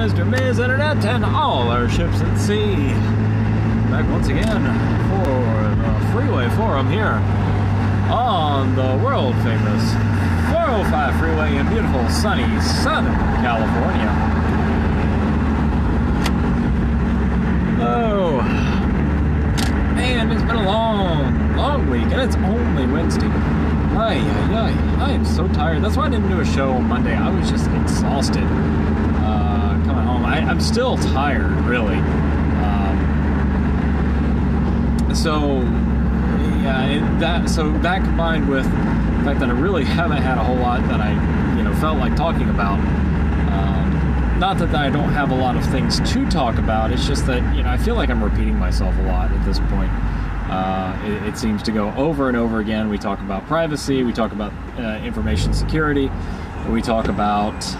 Mr. Ms. Internet and all our ships at sea. Back once again for the Freeway Forum here on the world famous 405 Freeway in beautiful sunny Southern California. Oh, man, it's been a long week and it's only Wednesday. I am so tired. That's why I didn't do a show on Monday. I was just exhausted coming home. I'm still tired, really. So that combined with the fact that I really haven't had a whole lot that I felt like talking about. Not that I don't have a lot of things to talk about. It's just that I feel like I'm repeating myself a lot at this point. It seems to go over and over again. We talk about privacy, we talk about information security, we talk about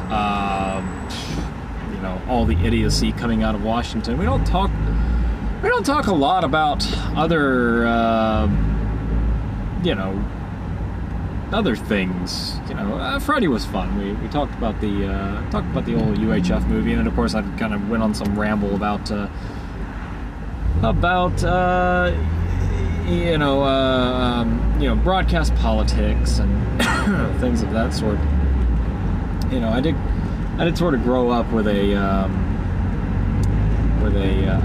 all the idiocy coming out of Washington. We don't talk a lot about other other things. Friday was fun. We talked about the old UHF movie, and then of course I kind of went on some ramble about broadcast politics and things of that sort. I did sort of grow up with a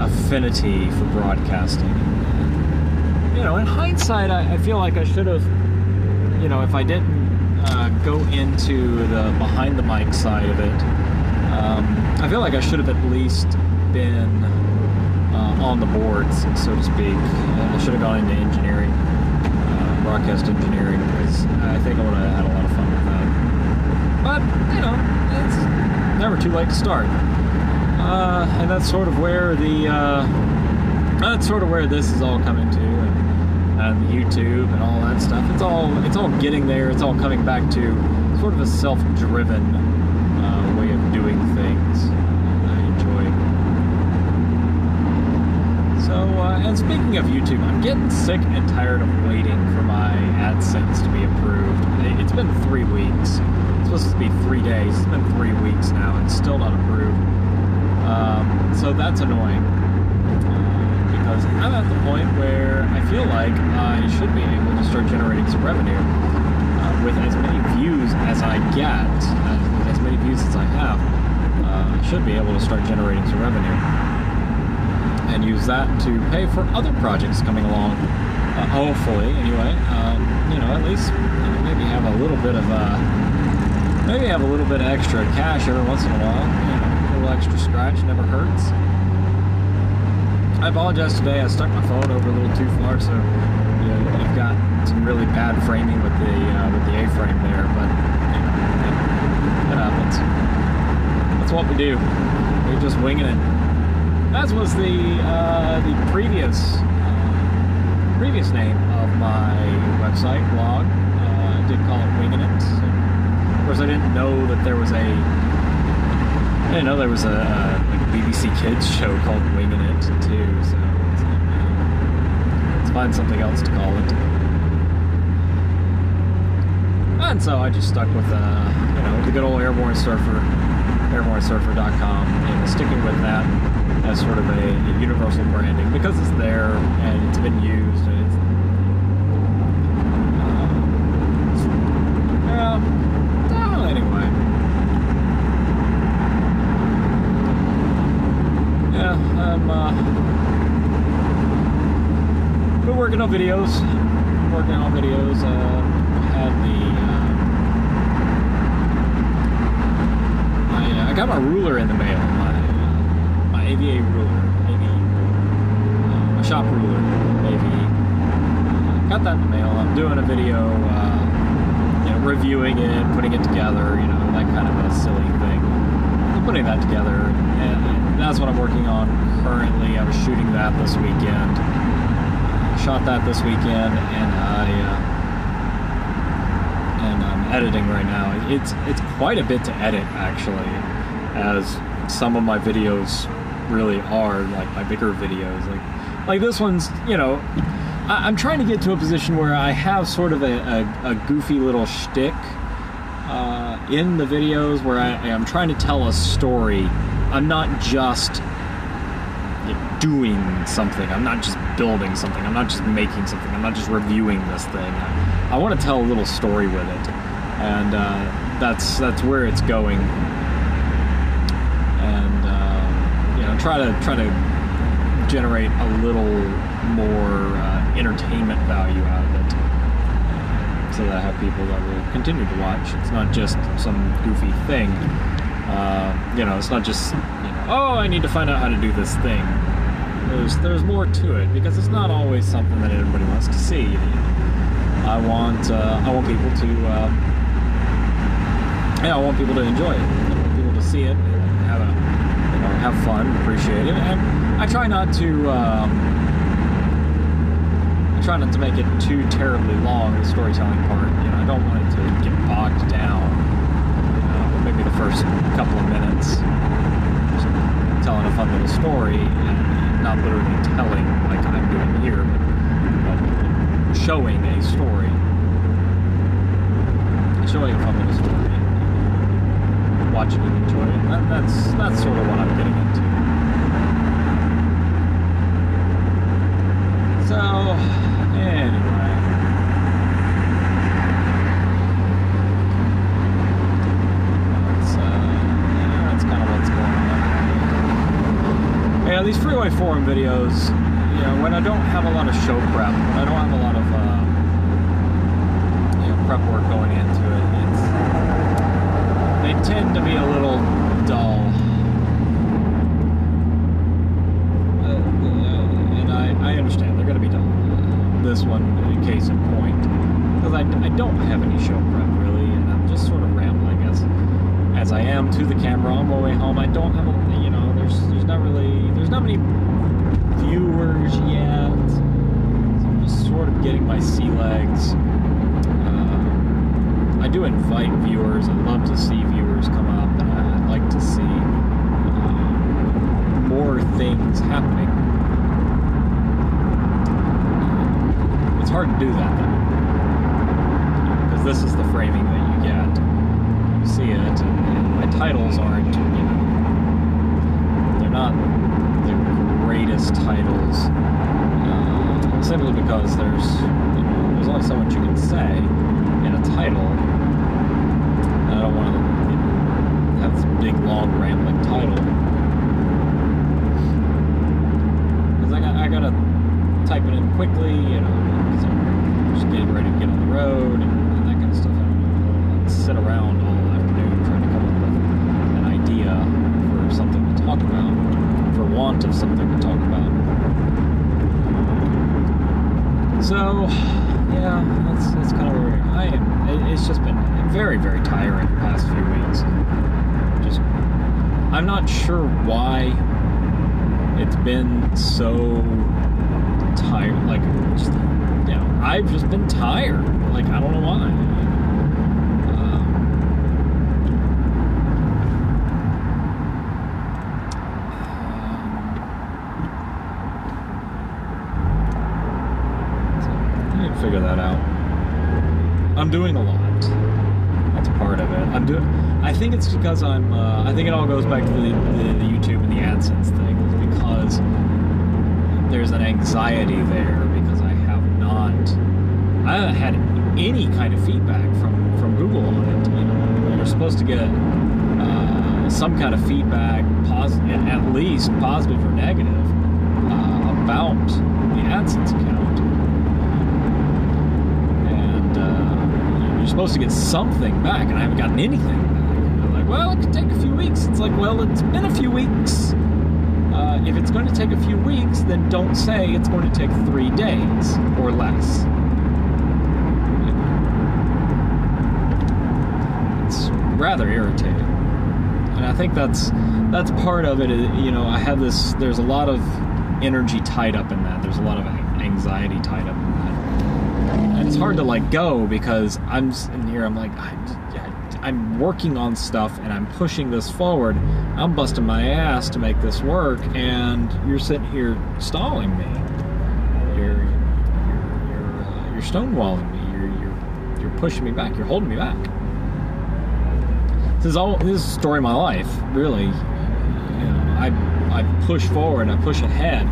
affinity for broadcasting. In hindsight, I feel like I should have, if I didn't go into the behind the mic side of it, I feel like I should have at least been on the boards, so to speak. I should have gone into engineering, broadcast engineering, because I think I would have had a lot of fun with that. But, it's never too late to start. And that's sort of where this is all coming to, and YouTube and all that stuff. It's all getting there. It's all coming back to sort of a self-driven way of doing things. I enjoy. So, and speaking of YouTube, I'm getting sick and tired of waiting for my AdSense to be approved. It's been 3 weeks. It's supposed to be 3 days. It's been 3 weeks now, and it's still not approved. So that's annoying. Because I'm at the point where I feel like I should be able to start generating some revenue with as many views as I get, with as many views as I have. I should be able to start generating some revenue and use that to pay for other projects coming along. Hopefully, anyway. At least maybe have a little bit of extra cash every once in a while. A little extra scratch never hurts. I apologize today. I stuck my phone over a little too far, so you've got some really bad framing with the A-frame there. But it happens. That's what we do. We're just winging it. That was the previous name of my website blog. I did call it Winging It. Of course, I didn't know that there was a BBC Kids show called Winging It too. So let's find something else to call it. And so I just stuck with the good old Airborne Surfer, airbornesurfer.com, and sticking with that as sort of a universal branding because it's there and it's been used. And it's, anyway. Yeah, been working on videos. I got my ruler in the mail. My AVA ruler, my shop ruler, AVA. Got that in the mail. I'm doing a video, reviewing it, putting it together, that kind of a silly thing. I'm putting that together, and that's what I'm working on currently. I was shooting that this weekend. Shot that this weekend, and I'm editing right now. It's quite a bit to edit, actually, as some of my videos really are, like my bigger videos. Like this one's, I'm trying to get to a position where I have sort of a goofy little shtick in the videos where I am trying to tell a story I'm not just doing something. I'm not just building something. I'm not just making something. I'm not just reviewing this thing. I want to tell a little story with it, and that's where it's going. And try to generate a little more entertainment value out of it, so that I have people that will continue to watch. It's not just some goofy thing. It's not just oh, I need to find out how to do this thing. There's more to it, because it's not always something that everybody wants to see. I want people to I want people to enjoy it. I want people to see it and have fun, appreciate it. And I try not to make it too terribly long, the storytelling part. I don't want it to get bogged down. Maybe the first couple of minutes, just telling a fun little story, and not literally telling like I'm doing here, but showing a story, showing a fun little story, watching and enjoying it. That's sort of what I'm getting into. So, anyway. That's kind of what's going on. These Freeway forum videos, when I don't have a lot of show prep, when I don't have a lot of prep work going into it, they tend to be a little dull. And I understand they're going to be dull. This one, case in point, because I don't have any show prep really, and I'm just sort of rambling as I am to the camera on my way home. I don't have there's not many viewers yet, so I'm just sort of getting my sea legs. I do invite viewers. I love to see viewers come up, and I'd like to see more things happening. It's hard to do that though, because this is the framing that you get. You see it, and my titles aren't, they're not the greatest titles, simply because there's only so much you can say in a title. And I don't want to have this big, long, rambling title, because I gotta type it in quickly, because I'm just getting ready to get on the road and that kind of stuff. I don't sit around all afternoon trying to come up with an idea for something to talk about, for want of something to talk about. So, yeah, that's kind of where I am. It's just been very, very tiring the past few weeks. I'm not sure why it's been so tired. Like, just, I've just been tired. Like, I don't know why. Figure that out. I'm doing a lot. That's part of it. I think it's because I think it all goes back to the YouTube and the AdSense thing, because there's an anxiety there, because I haven't had any kind of feedback from Google on it. You're supposed to get some kind of feedback, at least positive or negative, about the AdSense account. You're supposed to get something back, and I haven't gotten anything back. They're like, well, it could take a few weeks. It's like, well, it's been a few weeks. If it's going to take a few weeks, then don't say it's going to take 3 days or less. It's rather irritating, and I think that's part of it. I have this. There's a lot of energy tied up in that. There's a lot of anxiety tied up in that. And it's hard to let go, because I'm sitting here, I'm like, I'm working on stuff and I'm pushing this forward. I'm busting my ass to make this work, and you're sitting here stalling me. You're stonewalling me. You're pushing me back. You're holding me back. This is the story of my life, really. I push forward, I push ahead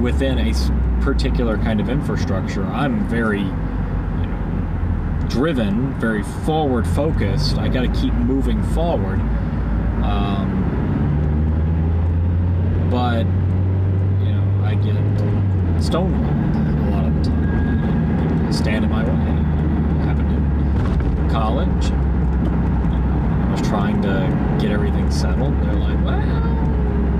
within a particular kind of infrastructure. I'm very driven, very forward focused. I got to keep moving forward. But I get stonewalled a lot of the time. People stand in my way. It happened in college. I was trying to get everything settled. They're like, well,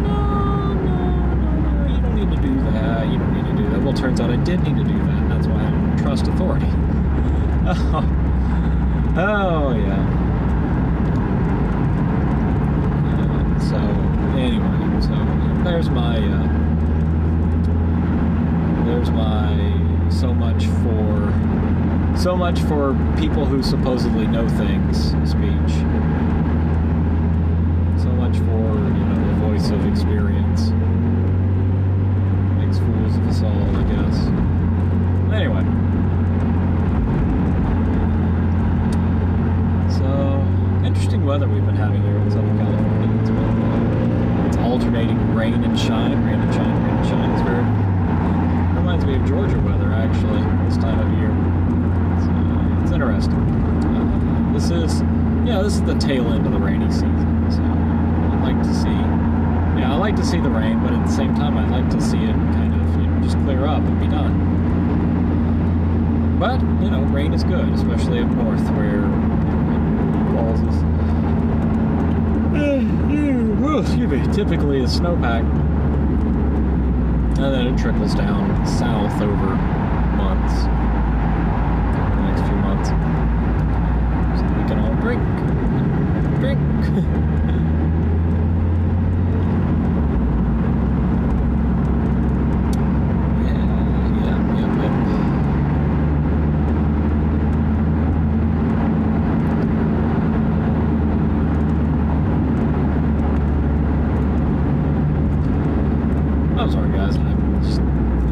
no, you don't need to do that. You don't need to do that. Well, it turns out I did need to do that. That's why I don't trust authority. Oh yeah. So anyway, there's my so much for people who supposedly know things speech. So much for the voice of experience. Makes fools of us all, I guess. Anyway. Interesting weather we've been having here in Southern California. It's alternating rain and shine, rain and shine, rain and shine. It's very, it reminds me of Georgia weather, actually, this time of year. It's interesting. This is the tail end of the rainy season. So I'd like to see, I like to see the rain, but at the same time, I'd like to see it kind of, just clear up and be done. But rain is good, especially up north where typically a snowpack, and then it trickles down south over months, over the next few months, so we can all drink.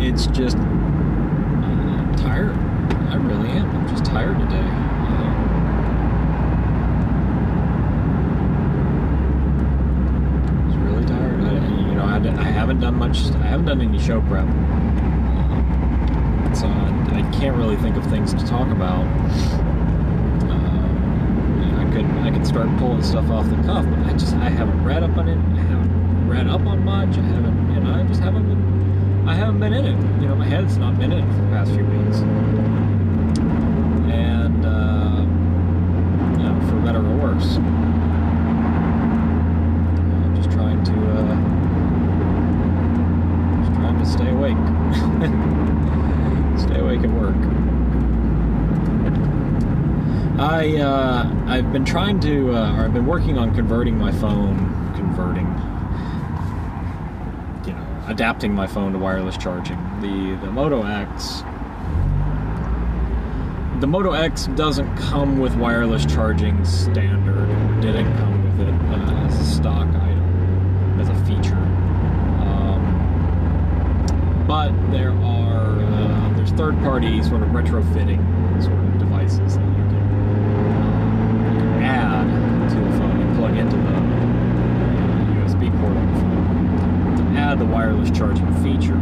It's just tired. I really am. I'm just tired today. Just really tired. I haven't done much. I haven't done any show prep, so I can't really think of things to talk about. I could start pulling stuff off the cuff, but I haven't read up on it. I haven't read up on much. I just haven't been. I haven't been in it. My head's not been in it for the past few weeks. And, for better or worse. I'm just trying to stay awake. Stay awake at work. I've been trying to, or I've been working on converting my phone, adapting my phone to wireless charging. The Moto X doesn't come with wireless charging standard. It didn't come with it as a stock item, as a feature. But there's third-party sort of retrofitting sort of devices that you can add to a phone and plug into the USB port on the phone. Add the wireless charging feature,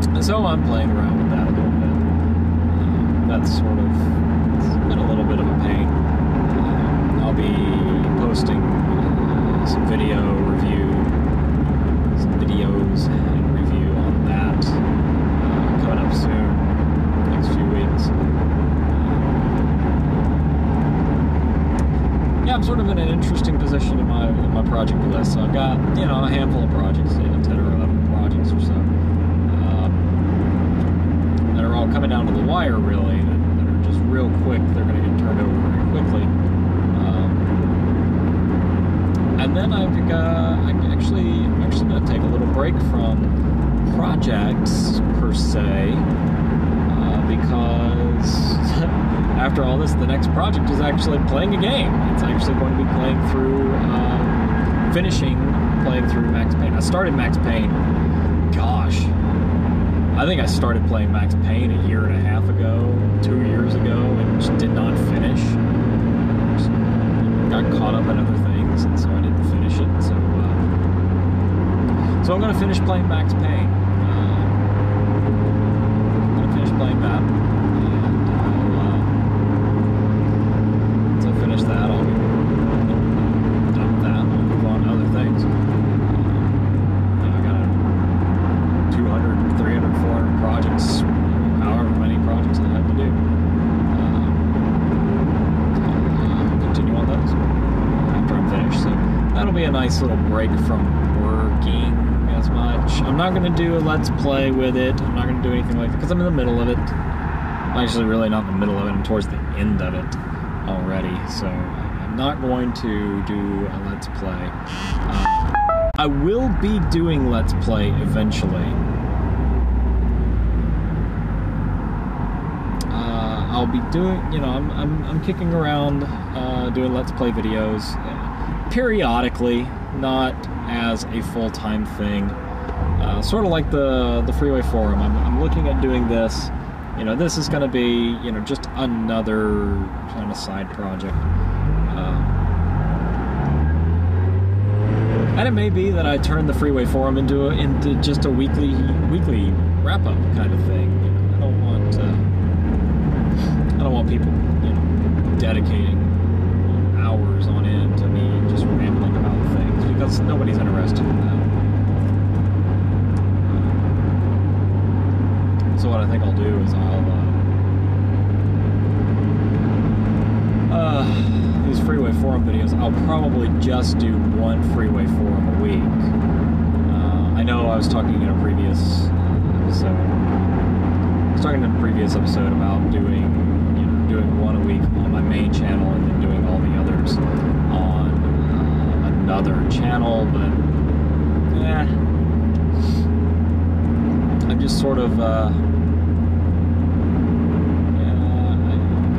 and so I'm playing around with that a little bit. It's been a little bit of a pain. I'll be posting some videos and review on that coming up soon, next few weeks. I'm sort of in an interesting position in my project list. So I've got, a handful of projects, 10 or 11 projects or so, that are all coming down to the wire, really, that are just real quick. They're going to get turned over very quickly. And then I'm actually going to take a little break from projects, per se, because after all this, the next project is actually playing a game. It's actually going to be playing through, playing through Max Payne. I started Max Payne, gosh, I think I started playing Max Payne a year and a half ago, 2 years ago, and just did not finish. Just got caught up in other things, and so going to finish playing Max Payne. I'm going to finish playing that. And once I finish that, I'll be done with that. I'll move on to other things. I got 200, 300, 400 projects, however many projects I have to do. Continue on those after I'm finished. So that'll be a nice little break from working as much. I'm not going to do a Let's Play with it. I'm not going to do anything like that because I'm in the middle of it. I'm actually really not in the middle of it. I'm towards the end of it already. So I'm not going to do a Let's Play. I will be doing Let's Play eventually. I'll be doing, I'm kicking around doing Let's Play videos periodically, not as a full-time thing. Sort of like the Freeway forum. I'm looking at doing this. This is going to be, just another kind of side project. And it may be that I turn the Freeway forum into just a weekly wrap-up kind of thing. I don't want people, dedicating hours on end to me just rambling about things, because nobody's interested in that. So what I think I'll do is these Freeway forum videos, I'll probably just do one Freeway forum a week. I know I was talking in a previous episode. About doing one a week on my main channel and then doing all the others on another channel, but I'm just sort of I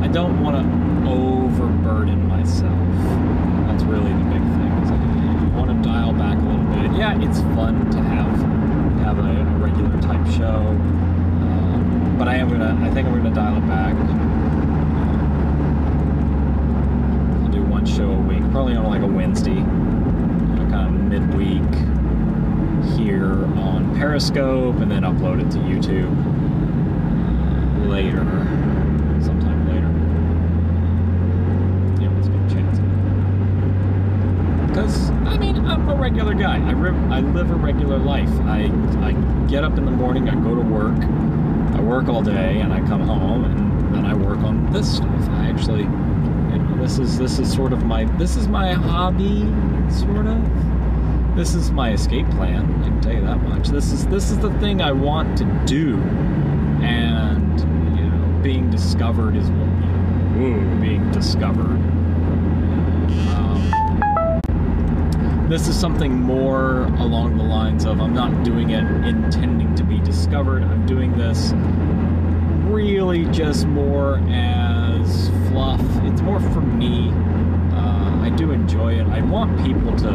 don't want to overburden myself. That's really the big thing. Is I want to dial back a little bit. Yeah, it's fun to have a regular type show. But I think I'm gonna dial it back. I'll do one show a week, probably on like a Wednesday, kind of midweek here on Periscope, and then upload it to YouTube later, sometime later. Let's get a chance. Because I'm a regular guy. I live a regular life. I get up in the morning, I go to work. I work all day, and I come home, and then I work on this stuff. I actually, this is sort of my hobby, sort of. This is my escape plan. I can tell you that much. This is the thing I want to do, and being discovered is being discovered. This is something more along the lines of I'm not doing it intending to be discovered. I'm doing this really just more as fluff. It's more for me. I do enjoy it. I want people to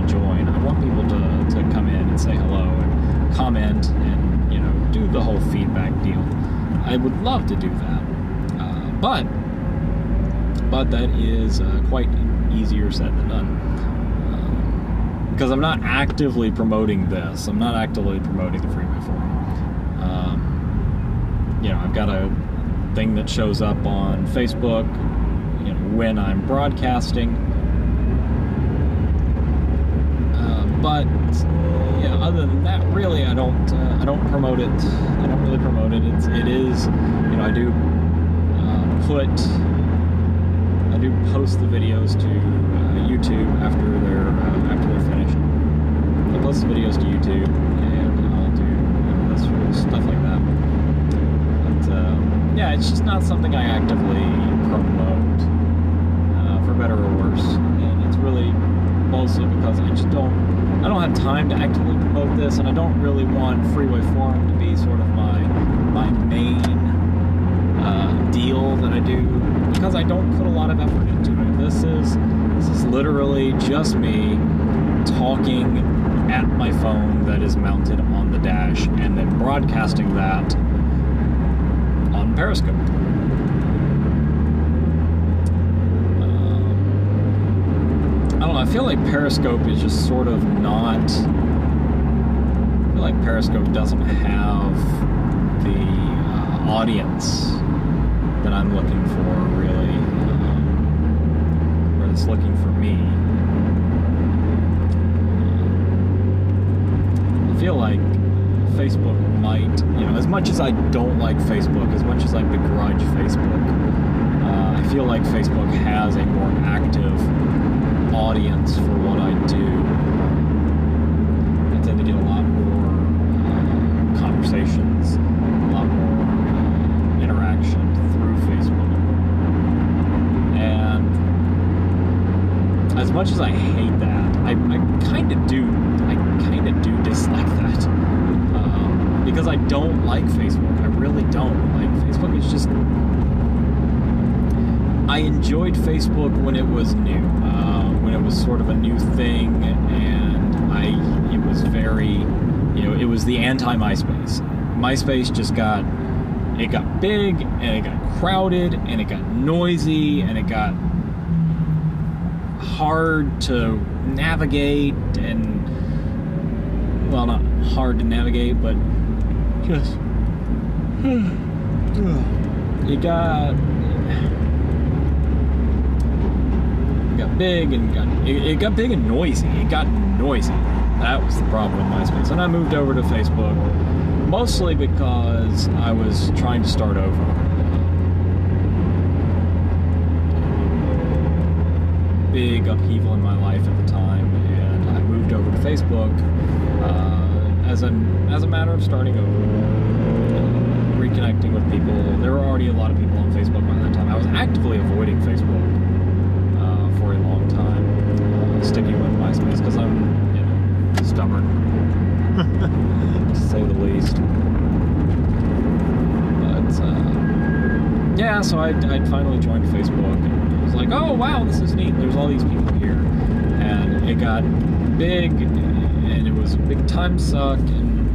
join. I want people to come in and say hello and comment and do the whole feedback deal. I would love to do that, but that is quite easier said than done. Because I'm not actively promoting this. I'm not actively promoting the Freeway forum. I've got a thing that shows up on Facebook, when I'm broadcasting. But other than that, really, I don't promote it. I don't really promote it. It is, I do post the videos to YouTube after they're finished. I post the videos to YouTube, and I'll do this sort of stuff like that. But it's just not something I actively promote, for better or worse. And it's really mostly because I don't have time to actively promote this, and I don't really want Freeway forum to be sort of my main deal that I do, because I don't put a lot of effort into it. This is literally just me talking at my phone that is mounted on the dash, and then broadcasting that on Periscope. I don't know, I feel like Periscope is just sort of not like Periscope doesn't have the audience that I'm looking for, really, or it's looking for me. I feel like Facebook might, as much as I don't like Facebook, as much as I begrudge Facebook, I feel like Facebook has a more active audience for what I do. I tend to get a lot more conversations, a lot more interaction through Facebook. And as much as I hate that, I kind of do dislike that. Because I don't like Facebook. I really don't. Like, Facebook is just... I enjoyed Facebook when it was new. When it was sort of a new thing, and it was very... it was the anti-MySpace. MySpace just got big, and it got crowded, and it got noisy, and it got hard to navigate, and... well, not hard to navigate, but just... it got big, and it got big and noisy. It got noisy. That was the problem with MySpace. And I moved over to Facebook, mostly because I was trying to start over. Big upheaval in my life at the time, and I moved over to Facebook as a matter of starting over, reconnecting with people. There were already a lot of people on Facebook by that time. I was actively avoiding Facebook for a long time, sticking with MySpace because I'm, stubborn, to say the least. But yeah, so I'd finally joined Facebook, and I was like, oh wow, this is neat. There's all these people here, and it got big, and it was a big time suck, and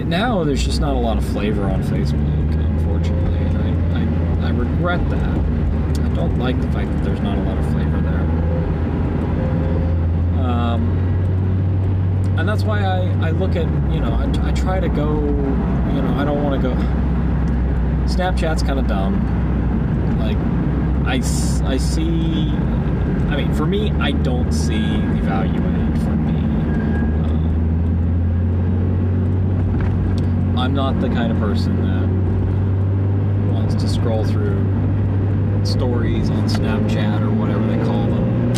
now there's just not a lot of flavor on Facebook, unfortunately, and I regret that. I don't like the fact that there's not a lot of flavor there. And that's why I look at, I try to go, I don't want to go. Snapchat's kind of dumb. Like, I see, for me, I don't see the value in it for me. I'm not the kind of person that wants to scroll through stories on Snapchat or whatever they call them.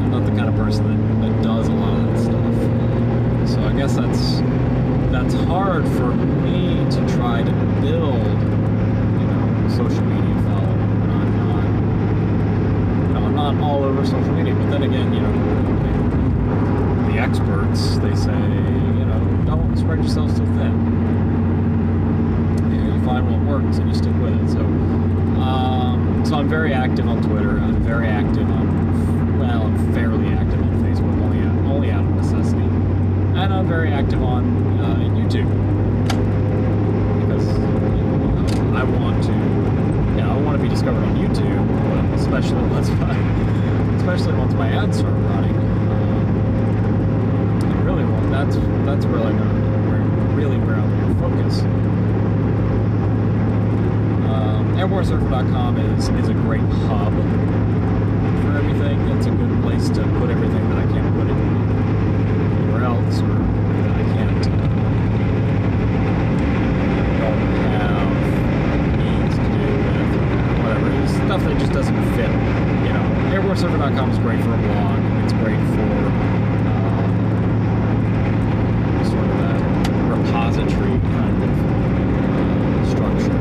I'm not the kind of person that does a lot of that stuff. So I guess that's hard for me to try to build, social media following when I'm not all over social media. But then again, the experts, they say, don't spread yourself so thin. You find what works and you stick with it. So I'm very active on Twitter. I'm very active I'm fairly active on Facebook, only out of necessity. And I'm very active on YouTube. Because I want to be discovered on YouTube, especially once my ads start running. That's really where I'm going to focus. Airbornesurfer.com is a great hub for everything. It's a good place to put everything that I can't put anywhere else, or that I can't don't have means to do with, whatever. It's stuff that just doesn't fit. Airbornesurfer.com is great for a blog. It's great for repository kind of structure.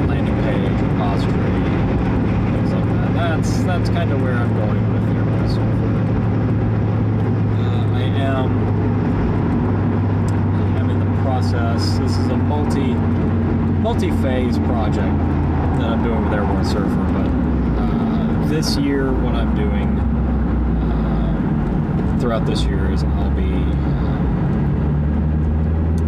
Landing page, repository, things like that. That's kind of where I'm going with Airborne Surfer. I am in the process. This is a multi-phase project that I'm doing with Airborne Surfer, but this year what I'm doing throughout this year is I'll be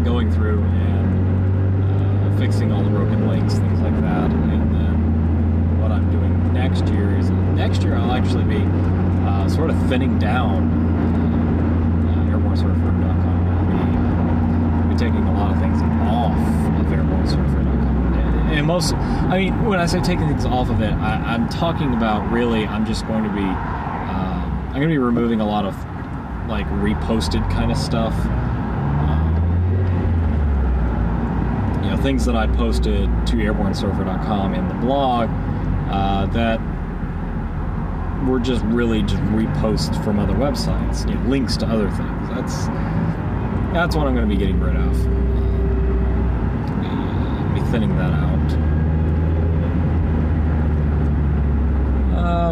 going through and fixing all the broken links, things like that, and then what I'm doing next next year is next year I'll actually be sort of thinning down airbornesurfer.com. I'll be taking a lot of things off of airbornesurfer.com. And most, I mean, when I say taking things off of it, I'm talking about really, I'm just going to be, I'm going to be removing a lot of like reposted kind of stuff. You know, things that I posted to airbornesurfer.com in the blog that were just really just reposts from other websites, you know, links to other things. That's what I'm going to be getting rid of. Be thinning that out.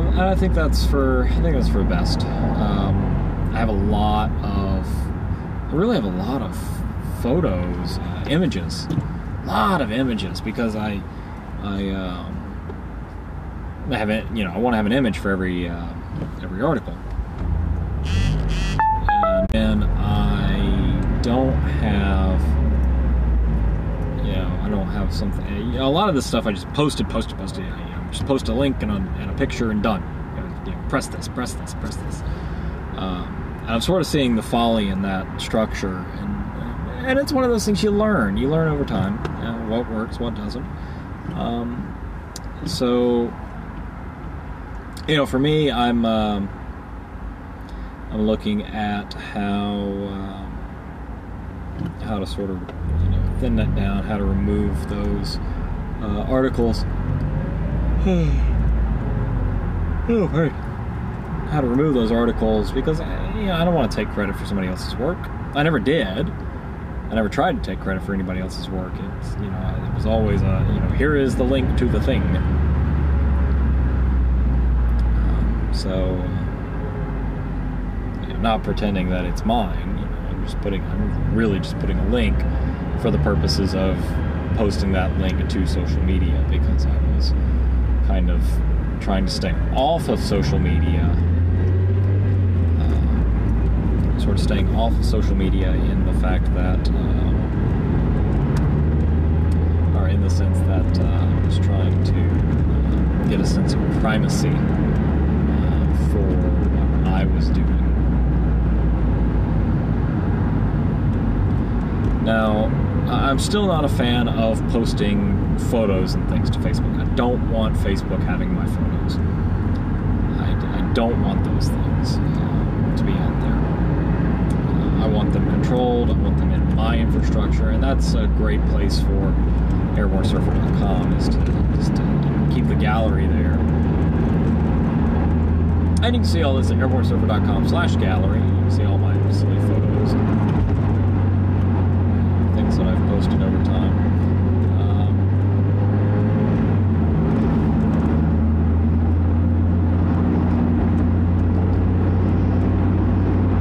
And I think that's for the best. I really have a lot of photos, images, a lot of images, because I have it, you know, I want to have an image for every article, and then I don't have, you know, something. You know, a lot of this stuff I just posted. You know, just post a link and a picture and done. You know, press this. And I'm sort of seeing the folly in that structure, and it's one of those things you learn. You learn over time, you know, what works, what doesn't. So, you know, for me, I'm looking at how to sort of, you know, thin that down, how to remove those articles. How to remove those articles, because, you know, I don't want to take credit for somebody else's work. I never did. I never tried to take credit for anybody else's work. It's, you know, it was always a, you know, here is the link to the thing. So, you know, not pretending that it's mine. You know, I'm really just putting a link for the purposes of posting that link to social media, because I was kind of trying to stay off of social media. Sort of staying off of social media in the fact that, or in the sense that I was trying to get a sense of primacy for what I was doing. Now, I'm still not a fan of posting photos and things to Facebook. I don't want Facebook having my photos. I don't want those things to be out there. I want them controlled. I want them in my infrastructure, and that's a great place for airbornesurfer.com, is to just to, you know, keep the gallery there. And you can see all this at airbornesurfer.com/gallery. You can see all my silly photos and things that I've posted over time.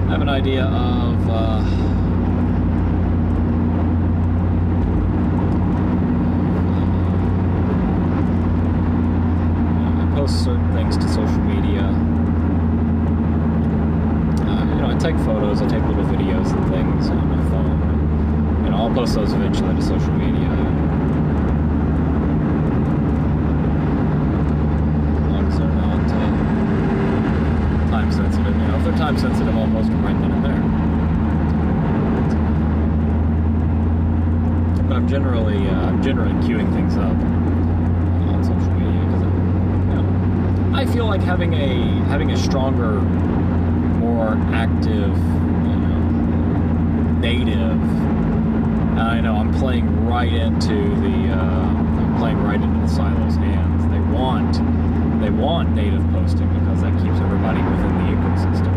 I have an idea of I post certain things to social media. You know, I take photos, I take little videos and things on my phone. You know, I'll post those eventually to social media. As long as they're not time sensitive. You know, if they're time sensitive, I'll post them right then and there. But I'm generally queuing things up on social media, because, you know, I feel like having a stronger, more active, you know, native. I know I'm playing right into the silos' hands. They want native posting, because that keeps everybody within the ecosystem.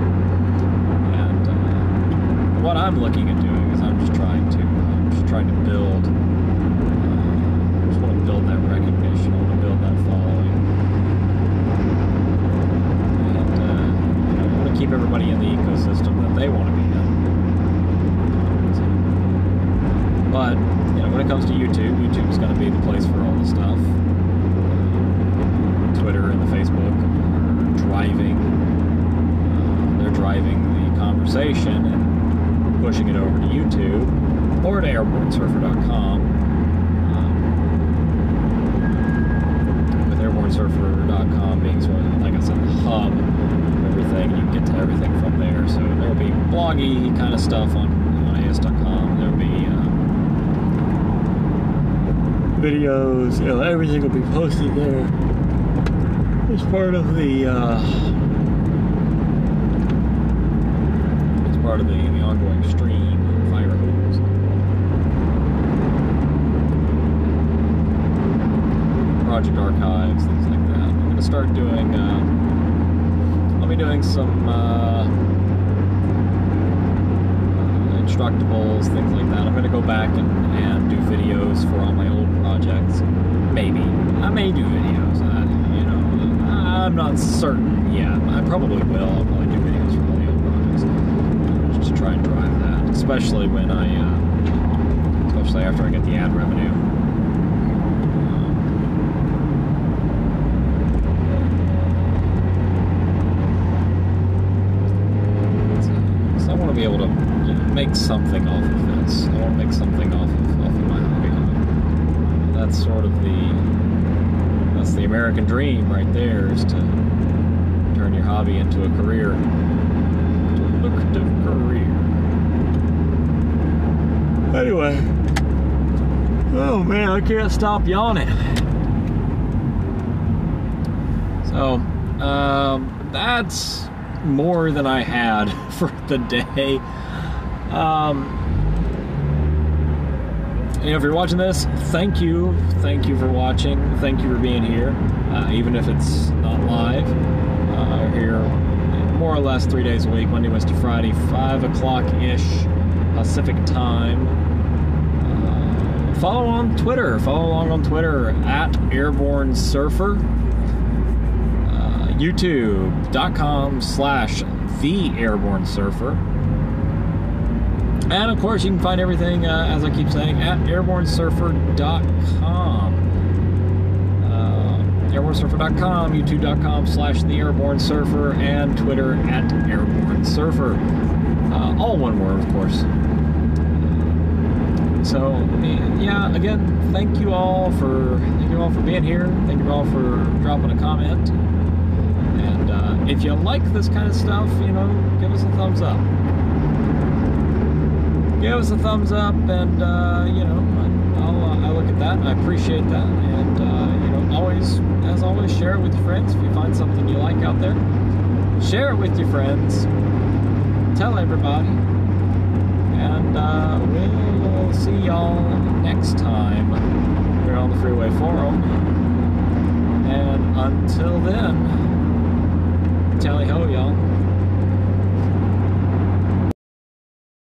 And what I'm looking at doing is I'm just trying to build. I just want to build that recognition. I want to build that following. And you know, I want to keep everybody in the ecosystem that they want to be in. But, you know, when it comes to YouTube is going to be the place for all the stuff. Twitter and the Facebook are driving. They're driving the conversation and pushing it over to YouTube or to airbornesurfer.com. With Airborne airbornesurfer.com being sort of, like I said, the hub of everything. You can get to everything from there. So there'll be bloggy kind of stuff on AS.com. There'll be videos, everything will be posted there as part of the ongoing stream, fire hose. Project archives, things like that. I'm going to start doing, I'll be doing some instructables, things like that. I'm going to go back and do videos for all my old projects. Maybe. I may do videos. I'm not certain yet. I probably will. I'll probably do videos for all the old projects. Just to try and drive that. Especially when especially after I get the ad revenue. So I want to be able to make something off of this. I want to make something off of my hobby. That's sort of that's the American dream right there, is to turn your hobby into a career. A lucrative career. Anyway. Oh man, I can't stop yawning. So, that's more than I had for the day. If you're watching this, thank you for watching, thank you for being here, even if it's not live. We're here more or less 3 days a week, Monday, Wednesday, Friday, 5 o'clock-ish Pacific time. Follow on Twitter, at Airborne Surfer, youtube.com/The Airborne Surfer. And of course, you can find everything, as I keep saying, at airbornesurfer.com. Airbornesurfer.com, youtube.com/The Airborne Surfer, and Twitter at Airborne Surfer. All one word, of course. So, yeah, again, thank you all for being here. Thank you all for dropping a comment. And if you like this kind of stuff, give us a thumbs up. Give us a thumbs up, and I'll look at that. I appreciate that, and as always, share it with your friends. If you find something you like out there, share it with your friends. Tell everybody, and we'll see y'all next time here on the Freeway Forum. And until then, tally ho, y'all.